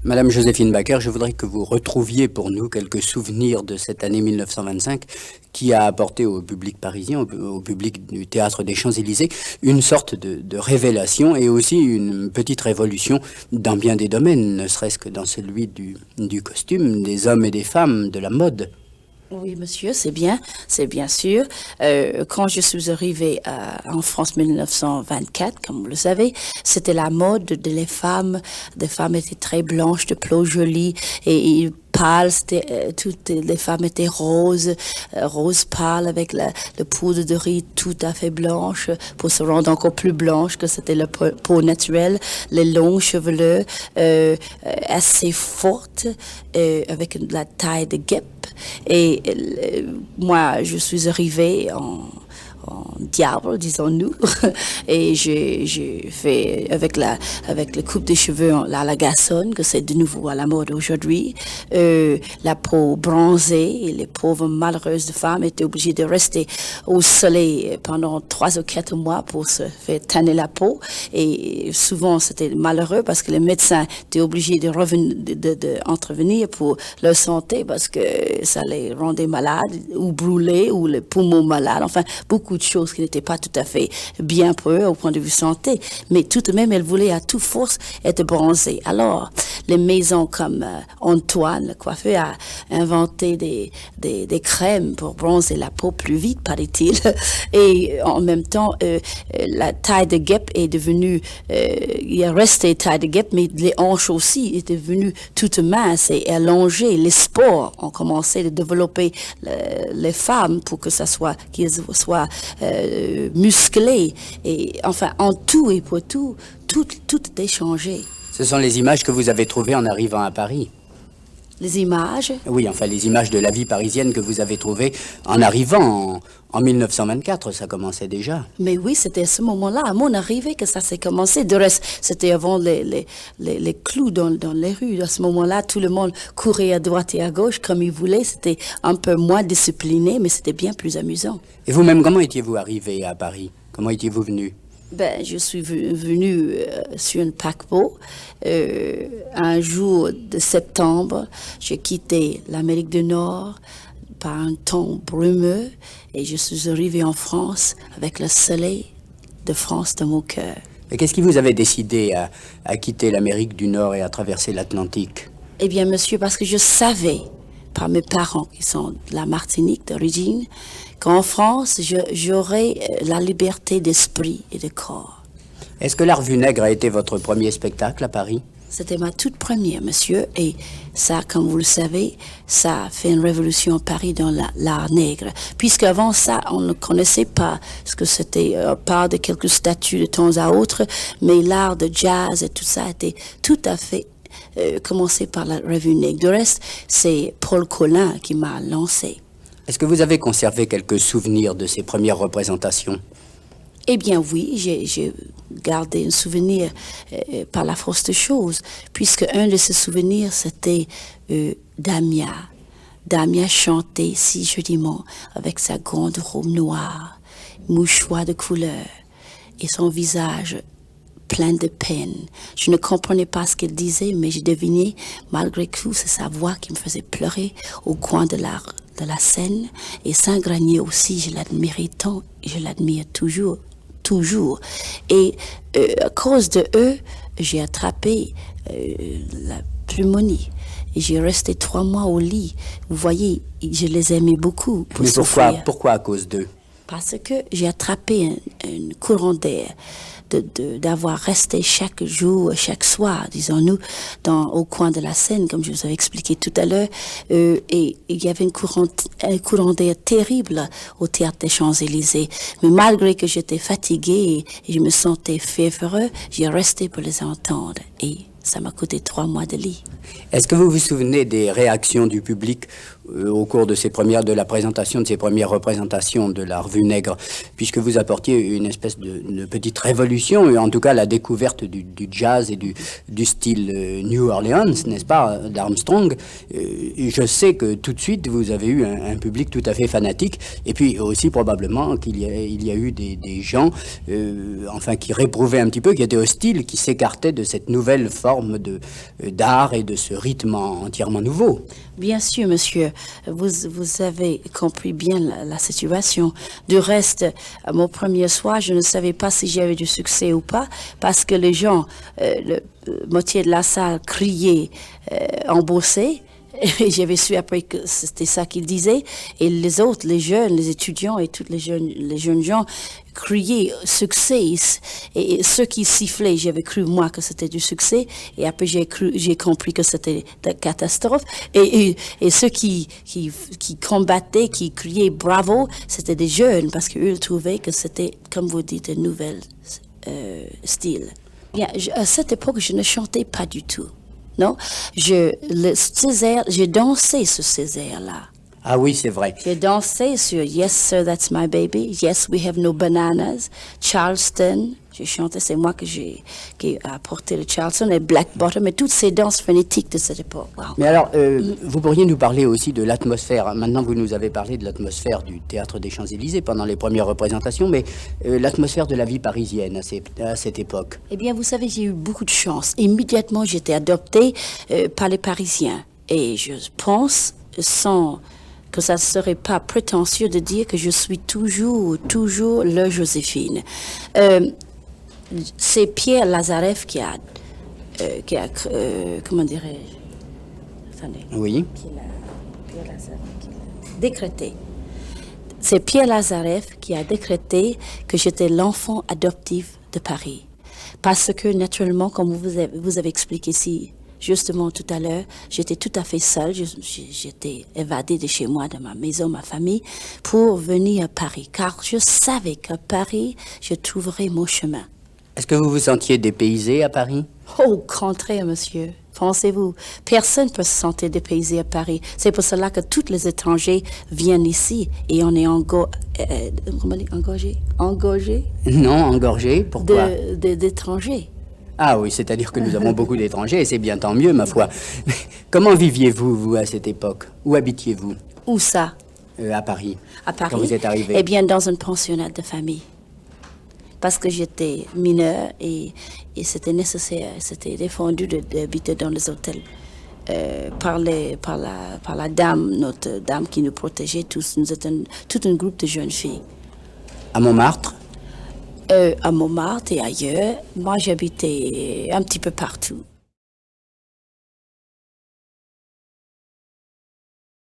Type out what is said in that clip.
Madame Joséphine Baker, je voudrais que vous retrouviez pour nous quelques souvenirs de cette année 1925 qui a apporté au public parisien, au public du Théâtre des Champs-Élysées, une sorte de révélation et aussi une petite révolution dans bien des domaines, ne serait-ce que dans celui du costume, des hommes et des femmes, de la mode. Oui, monsieur, c'est bien sûr. Quand je suis arrivée en France 1924, comme vous le savez, c'était la mode des femmes. Des femmes étaient très blanches, de peau jolie et pâles. Toutes les femmes étaient roses, roses pâles avec le poudre de riz tout à fait blanche pour se rendre encore plus blanche que c'était la peau naturelle. Les longs cheveux assez fortes avec la taille de guêpe. Et moi, je suis arrivée en diable, disons-nous, et j'ai fait avec le coupe de cheveux à la garçonne, que c'est de nouveau à la mode aujourd'hui, la peau bronzée, et les pauvres malheureuses femmes étaient obligées de rester au soleil pendant 3 ou 4 mois pour se faire tanner la peau, et souvent c'était malheureux parce que les médecins étaient obligés d'intervenir pour leur santé parce que ça les rendait malades ou brûlés ou les poumons malades, enfin beaucoup de choses qui n'étaient pas tout à fait bien pour eux au point de vue santé, mais tout de même, elle voulait à toute force être bronzée. Alors, les maisons comme Antoine, le coiffeur, a inventé des crèmes pour bronzer la peau plus vite, paraît-il. Et en même temps, la taille de guêpe est devenue, il est resté taille de guêpe, mais les hanches aussi étaient devenues toutes minces et allongées. Les sports ont commencé de développer les femmes pour que ça soit, qu'ils soient musclés, et enfin en tout et pour tout est changé. Ce sont les images que vous avez trouvées en arrivant à Paris. Les images? Oui, enfin les images de la vie parisienne que vous avez trouvées en arrivant en 1924, ça commençait déjà. Mais oui, c'était à ce moment-là, à mon arrivée, que ça s'est commencé. De reste, c'était avant les clous dans les rues. À ce moment-là, tout le monde courait à droite et à gauche comme il voulait. C'était un peu moins discipliné, mais c'était bien plus amusant. Et vous-même, comment étiez-vous arrivé à Paris? Comment étiez-vous venu? Je suis venue sur un paquebot. Un jour de septembre, j'ai quitté l'Amérique du Nord par un temps brumeux et je suis arrivée en France avec le soleil de France dans mon cœur. Et qu'est-ce qui vous avait décidé à quitter l'Amérique du Nord et à traverser l'Atlantique? Eh bien, monsieur, parce que je savais, par mes parents qui sont de la Martinique d'origine, qu'en France, j'aurais la liberté d'esprit et de corps. Est-ce que La Revue Nègre a été votre premier spectacle à Paris? C'était ma toute première, monsieur, et ça, comme vous le savez, ça a fait une révolution à Paris dans l'art nègre. Puisqu'avant ça, on ne connaissait pas ce que c'était, à part de quelques statues de temps à autre, mais l'art de jazz et tout ça était tout à fait commencé par La Revue Nègre. Du reste, c'est Paul Colin qui m'a lancé. Est-ce que vous avez conservé quelques souvenirs de ces premières représentations? Eh bien oui, j'ai gardé un souvenir par la force des choses, puisque un de ces souvenirs, c'était Damia. Damia chantait si joliment avec sa grande robe noire, mouchoir de couleur, et son visage plein de peine. Je ne comprenais pas ce qu'elle disait, mais je devinais, malgré tout, c'est sa voix qui me faisait pleurer au coin de la scène. Et Saint-Granier aussi, je l'admirais tant, et je l'admire toujours. Et à cause de eux, j'ai attrapé la pneumonie. Et j'ai resté 3 mois au lit. Vous voyez, je les aimais beaucoup. Mais pourquoi à cause d'eux? Parce que j'ai attrapé un courant d'air. D'avoir resté chaque jour, chaque soir, disons-nous, au coin de la Seine, comme je vous avais expliqué tout à l'heure, et il y avait un courant d'air terrible au Théâtre des Champs-Élysées. Mais malgré que j'étais fatiguée et je me sentais fiévreux, j'ai resté pour les entendre. Et ça m'a coûté 3 mois de lit. Est-ce que vous vous souvenez des réactions du public au cours de la présentation de ces premières représentations de la revue Nègre, puisque vous apportiez une espèce de petite révolution, et en tout cas la découverte du jazz et du style New Orleans, n'est-ce pas, d'Armstrong. Et je sais que tout de suite vous avez eu un public tout à fait fanatique, et puis aussi probablement qu'il y a eu des gens, enfin qui réprouvaient un petit peu, qui étaient hostiles, qui s'écartaient de cette nouvelle forme d'art et de ce rythme entièrement nouveau. Bien sûr, monsieur, vous avez compris bien la situation. Du reste, à mon premier soir, je ne savais pas si j'avais du succès ou pas, parce que les gens, moitié de la salle criait, embaussé. Et j'avais su après que c'était ça qu'ils disaient. Et les autres, les jeunes, les étudiants et tous les jeunes gens criaient succès. Et ceux qui sifflaient, j'avais cru moi que c'était du succès. Et après j'ai compris que c'était de la catastrophe. Et ceux qui combattaient, qui criaient bravo, c'était des jeunes parce qu'eux trouvaient que c'était, comme vous dites, un nouvel style. Bien, à cette époque, je ne chantais pas du tout. Non, j'ai dansé sur ces airs-là. Ah oui, c'est vrai. J'ai dansé sur Yes, Sir, That's My Baby, Yes, We Have No Bananas, Charleston. J'ai chanté, c'est moi qui ai apporté le Charleston et Black Bottom et toutes ces danses phonétiques de cette époque. Wow. Mais alors, vous pourriez nous parler aussi de l'atmosphère. Maintenant, vous nous avez parlé de l'atmosphère du Théâtre des Champs-Élysées pendant les premières représentations, mais l'atmosphère de la vie parisienne à cette époque. Eh bien, vous savez, j'ai eu beaucoup de chance. Immédiatement, j'étais adoptée par les Parisiens. Et je pense, sans que ça ne serait pas prétentieux de dire que je suis toujours le Joséphine. C'est Pierre Lazareff qui a comment dirais-je? Attendez. Oui. Pierre Lazareff qui l'a décrété. C'est Pierre Lazareff qui a décrété que j'étais l'enfant adoptif de Paris. Parce que, naturellement, comme vous avez expliqué ici, justement tout à l'heure, j'étais tout à fait seule. J'étais évadée de chez moi, de ma maison, ma famille, pour venir à Paris. Car je savais qu'à Paris, je trouverais mon chemin. Est-ce que vous vous sentiez dépaysé à Paris? Au contraire, monsieur. Pensez-vous, personne ne peut se sentir dépaysé à Paris. C'est pour cela que tous les étrangers viennent ici et on est engorgé? Non, engorgé. Pourquoi? D'étrangers. Ah oui, c'est-à-dire que nous avons beaucoup d'étrangers et c'est bien tant mieux, ma foi. Comment viviez-vous, vous, à cette époque? Où habitiez-vous? Où ça? À Paris. À Paris? Quand vous êtes arrivé? Eh bien, dans un pensionnat de famille. Parce que j'étais mineure et c'était nécessaire, c'était défendu d'habiter dans les hôtels par la dame, notre dame qui nous protégeait tous. Nous étions tout un groupe de jeunes filles. À Montmartre? À Montmartre et ailleurs. Moi, j'habitais un petit peu partout.